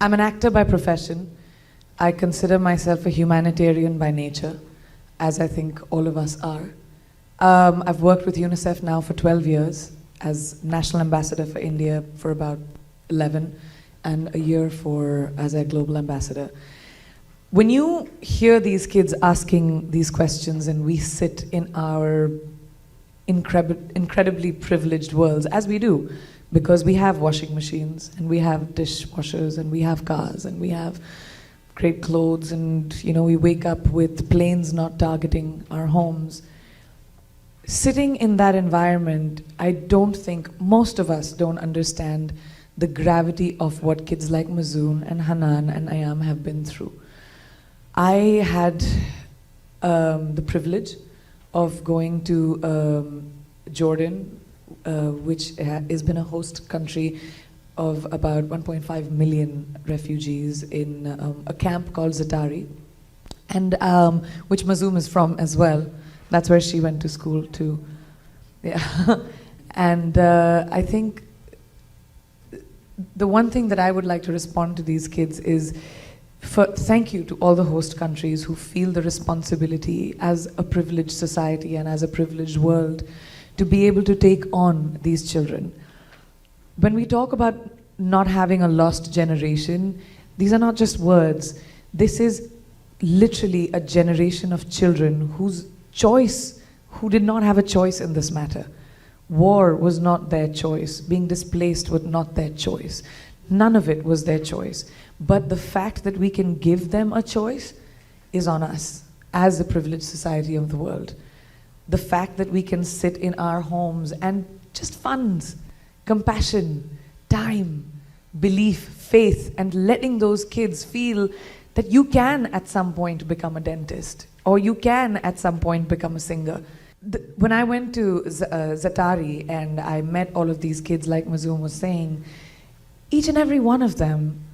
I'm an actor by profession. I consider myself a humanitarian by nature, as I think all of us are. I've worked with UNICEF now for 12 years as National Ambassador for India for about 11, and a year as a Global Ambassador. When you hear these kids asking these questions and we sit in our incredibly privileged worlds, as we do, because we have washing machines and we have dishwashers and we have cars and we have great clothes, and we wake up with planes not targeting our homes. Sitting in that environment, I don't think most of us don't understand the gravity of what kids like Mazoon and Hanan and Ayam have been through. I had the privilege of going to Jordan, which has been a host country of about 1.5 million refugees in a camp called Zatari, and which Mazoom is from as well. That's where she went to school too. Yeah, and I think the one thing that I would like to respond to these kids is thank you to all the host countries who feel the responsibility as a privileged society and as a privileged world to be able to take on these children. When we talk about not having a lost generation, these are not just words. This is literally a generation of children who did not have a choice in this matter. War was not their choice. Being displaced was not their choice. None of it was their choice. But the fact that we can give them a choice is on us as a privileged society of the world. The fact that we can sit in our homes and just funds, compassion, time, belief, faith, and letting those kids feel that you can at some point become a dentist, or you can at some point become a singer. When I went to Zatari and I met all of these kids, like Mazoom was saying, each and every one of them,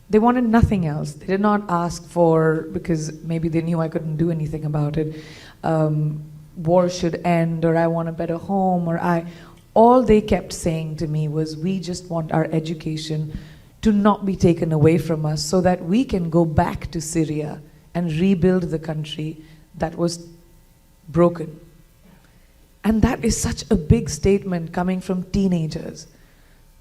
they wanted nothing else. They did not ask for, because maybe they knew I couldn't do anything about it, war should end, or I want a better home, all they kept saying to me was, we just want our education to not be taken away from us so that we can go back to Syria and rebuild the country that was broken. And that is such a big statement coming from teenagers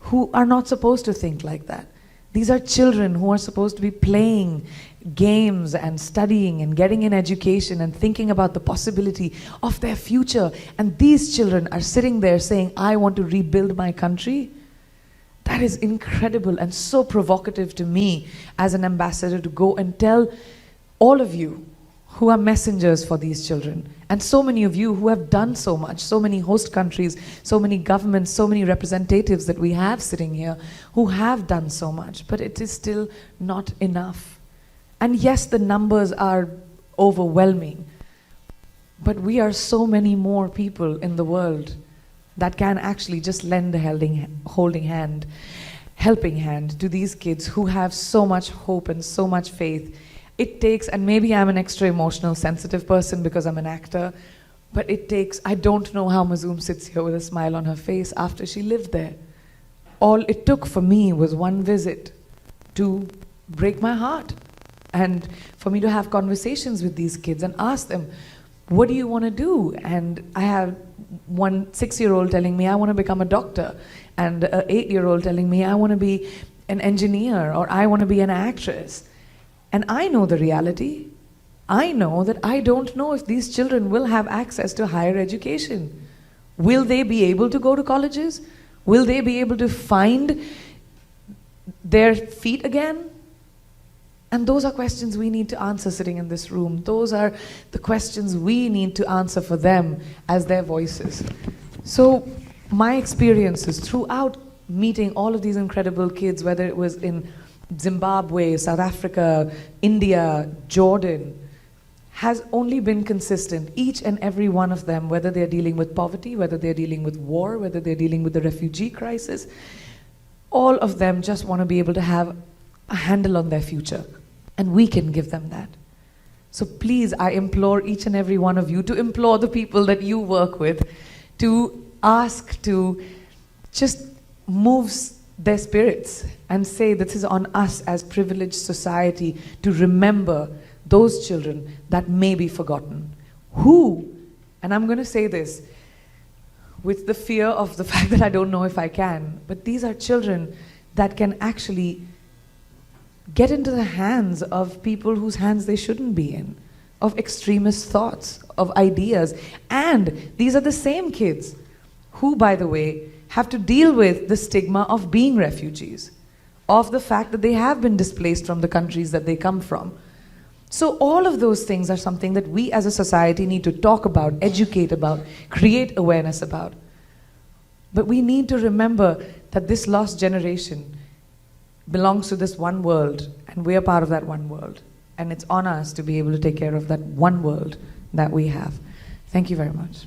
who are not supposed to think like that. These are children who are supposed to be playing games and studying and getting an education and thinking about the possibility of their future. And these children are sitting there saying, I want to rebuild my country. That is incredible and so provocative to me as an ambassador to go and tell all of you who are messengers for these children, and so many of you who have done so much, so many host countries, so many governments, so many representatives that we have sitting here who have done so much, but it is still not enough. And yes, the numbers are overwhelming, but we are so many more people in the world that can actually just lend a helping hand to these kids who have so much hope and so much faith. It takes, and maybe I'm an extra emotional, sensitive person because I'm an actor, but it takes, I don't know how Mazoom sits here with a smile on her face after she lived there. All it took for me was one visit to break my heart, and for me to have conversations with these kids and ask them, what do you want to do? And I have one 6-year-old telling me, I want to become a doctor, and an 8-year-old telling me, I want to be an engineer, or I want to be an actress. And I know the reality. I know that I don't know if these children will have access to higher education. Will they be able to go to colleges? Will they be able to find their feet again? And those are questions we need to answer sitting in this room. Those are the questions we need to answer for them as their voices. So my experiences throughout meeting all of these incredible kids, whether it was in Zimbabwe, South Africa, India, Jordan, has only been consistent. Each and every one of them, whether they're dealing with poverty, whether they're dealing with war, whether they're dealing with the refugee crisis, all of them just want to be able to have a handle on their future. And we can give them that. So please, I implore each and every one of you to implore the people that you work with to ask to just move their spirits and say this is on us as privileged society to remember those children that may be forgotten. Who, and I'm going to say this with the fear of the fact that I don't know if I can, but these are children that can actually get into the hands of people whose hands they shouldn't be in, of extremist thoughts, of ideas. And these are the same kids who, by the way, have to deal with the stigma of being refugees, of the fact that they have been displaced from the countries that they come from. So all of those things are something that we as a society need to talk about, educate about, create awareness about. But we need to remember that this lost generation belongs to this one world, and we are part of that one world. And it's on us to be able to take care of that one world that we have. Thank you very much.